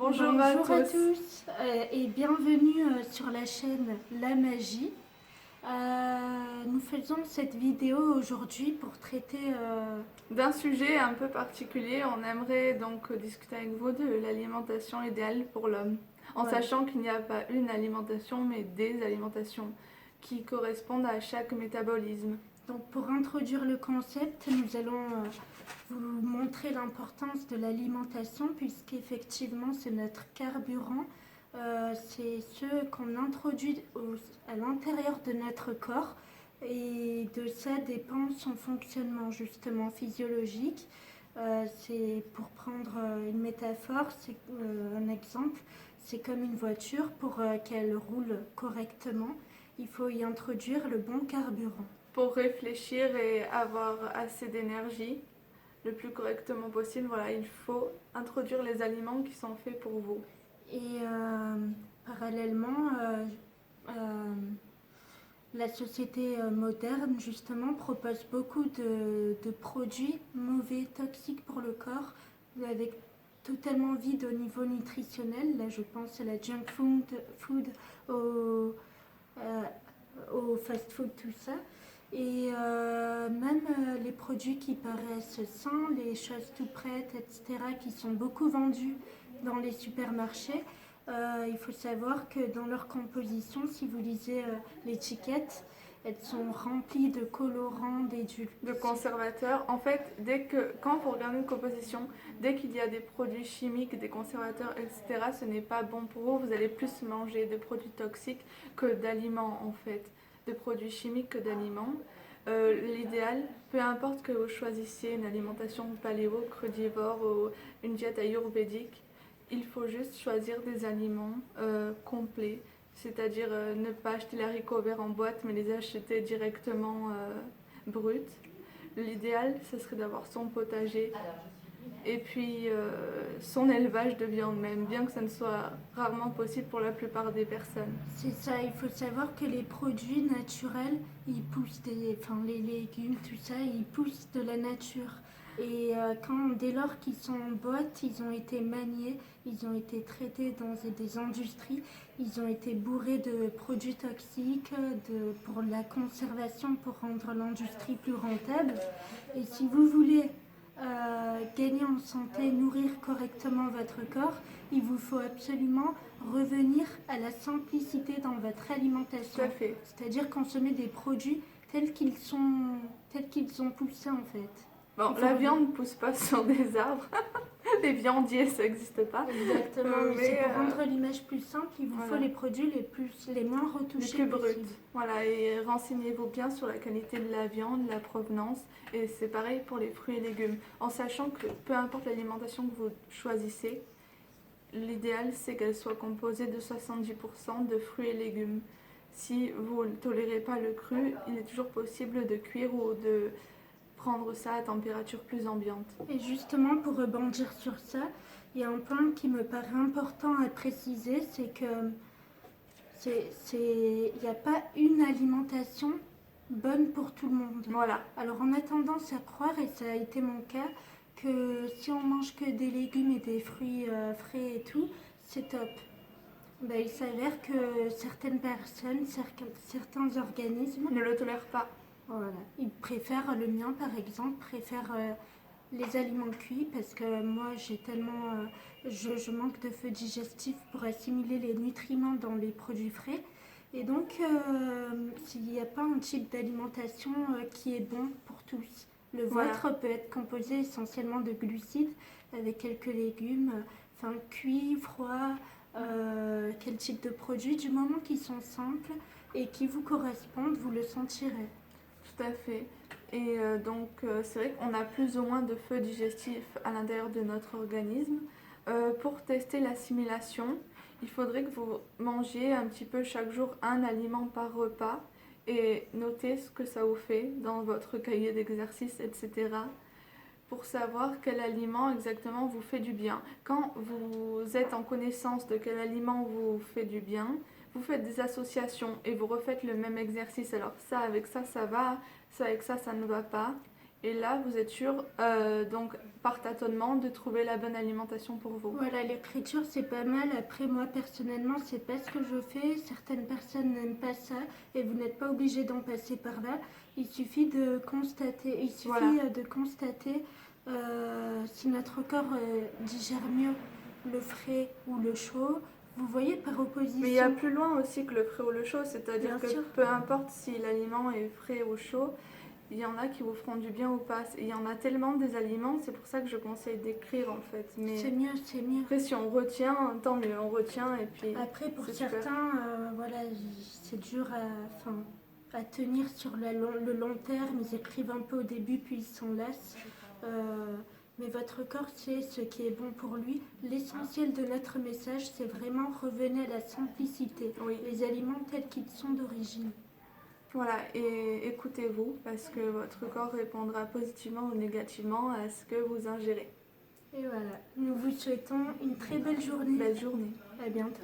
Bonjour à tous et bienvenue sur la chaîne La Magie. Nous faisons cette vidéo aujourd'hui pour traiter d'un sujet un peu particulier. On aimerait donc discuter avec vous de l'alimentation idéale pour l'homme, en sachant qu'il n'y a pas une alimentation mais des alimentations qui correspondent à chaque métabolisme. Donc pour introduire le concept, nous allons vous montrer l'importance de l'alimentation puisqu'effectivement c'est notre carburant, c'est ce qu'on introduit à l'intérieur de notre corps et de ça dépend son fonctionnement justement physiologique. C'est pour prendre une métaphore, c'est un exemple, c'est comme une voiture pour qu'elle roule correctement, il faut y introduire le bon carburant. Pour réfléchir et avoir assez d'énergie le plus correctement possible, voilà, il faut introduire les aliments qui sont faits pour vous. Et parallèlement, la société moderne justement propose beaucoup de produits mauvais, toxiques pour le corps, avec totalement vide au niveau nutritionnel. Là je pense à la junk food au fast food, tout ça. Et même les produits qui paraissent sains, les choses tout prêtes, etc., qui sont beaucoup vendus dans les supermarchés, il faut savoir que dans leur composition, si vous lisez l'étiquette, elles sont remplies de colorants, de conservateurs. En fait, quand vous regardez une composition, dès qu'il y a des produits chimiques, des conservateurs, etc., ce n'est pas bon pour vous. Vous allez plus manger de produits toxiques que d'aliments, en fait, de produits chimiques que d'aliments. L'idéal, peu importe que vous choisissiez une alimentation paléo, crudivore ou une diète ayurvédique, il faut juste choisir des aliments complets, c'est-à-dire ne pas acheter les haricots verts en boîte mais les acheter directement bruts. L'idéal, ce serait d'avoir son potager et puis son élevage de viande même, bien que ça ne soit rarement possible pour la plupart des personnes. C'est ça, il faut savoir que les produits naturels, ils poussent les légumes, tout ça, ils poussent de la nature. Et dès lors qu'ils sont en boîte, ils ont été maniés, ils ont été traités dans des industries, ils ont été bourrés de produits toxiques pour la conservation, pour rendre l'industrie plus rentable. Et si vous voulez gagner en santé, nourrir correctement votre corps, il vous faut absolument revenir à la simplicité dans votre alimentation. Tout à fait. C'est-à-dire consommer des produits tels qu'ils ont poussés en fait. Bon, la viande ne pousse pas sur des arbres. Les viandiers, ça n'existe pas. Exactement, mais c'est pour rendre l'image plus simple, il vous faut les produits les moins retouchés, les plus bruts. Voilà, et renseignez-vous bien sur la qualité de la viande, la provenance, et c'est pareil pour les fruits et légumes. En sachant que peu importe l'alimentation que vous choisissez, l'idéal c'est qu'elle soit composée de 70% de fruits et légumes. Si vous ne tolérez pas le cru, il est toujours possible de cuire ou de prendre ça à température plus ambiante. Et justement, pour rebondir sur ça, il y a un point qui me paraît important à préciser, c'est que il n'y a pas une alimentation bonne pour tout le monde. Voilà. Alors on a tendance à croire, et ça a été mon cas, que si on mange que des légumes et des fruits frais et tout, c'est top. Il s'avère que certaines personnes, certains organismes ne le tolèrent pas. Voilà. Ils préfèrent, le mien par exemple, préfère les aliments cuits parce que moi je manque de feu digestif pour assimiler les nutriments dans les produits frais. Et donc, s'il n'y a pas un type d'alimentation qui est bon pour tous. Le vôtre peut être composé essentiellement de glucides avec quelques légumes, cuits, froids, quel type de produits, du moment qu'ils sont simples et qui vous correspondent, vous le sentirez. Tout à fait. Et donc c'est vrai qu'on a plus ou moins de feu digestif à l'intérieur de notre organisme. Pour tester l'assimilation, il faudrait que vous mangiez un petit peu chaque jour un aliment par repas et notez ce que ça vous fait dans votre cahier d'exercice, etc. pour savoir quel aliment exactement vous fait du bien. Quand vous êtes en connaissance de quel aliment vous fait du bien, vous faites des associations et vous refaites le même exercice. Alors ça avec ça, ça va, ça avec ça ne va pas. Et là, vous êtes sûr, donc par tâtonnement, de trouver la bonne alimentation pour vous. Voilà, l'écriture c'est pas mal. Après, moi personnellement, c'est pas ce que je fais. Certaines personnes n'aiment pas ça et vous n'êtes pas obligé d'en passer par là. Il suffit de constater, Voilà. de constater si notre corps digère mieux le frais ou le chaud. Vous voyez, par opposition. Mais il y a plus loin aussi que le frais ou le chaud, c'est-à-dire Bien que sûr. peu importe si l'aliment est frais ou chaud, il y en a qui vous feront du bien ou pas. Et il y en a tellement des aliments, c'est pour ça que je conseille d'écrire en fait. Mais C'est mieux, c'est mieux. après, si on retient, tant mieux, on retient et puis. Après, pour c'est super. certains, voilà, c'est dur à tenir sur le long terme. Ils écrivent un peu au début, puis ils s'en lassent. Mais votre corps sait ce qui est bon pour lui. L'essentiel de notre message, c'est vraiment revenez à la simplicité. Oui. Les aliments tels qu'ils sont d'origine. Voilà, et écoutez-vous parce que votre corps répondra positivement ou négativement à ce que vous ingérez. Et voilà, nous vous souhaitons une très belle journée. Belle journée. À bientôt.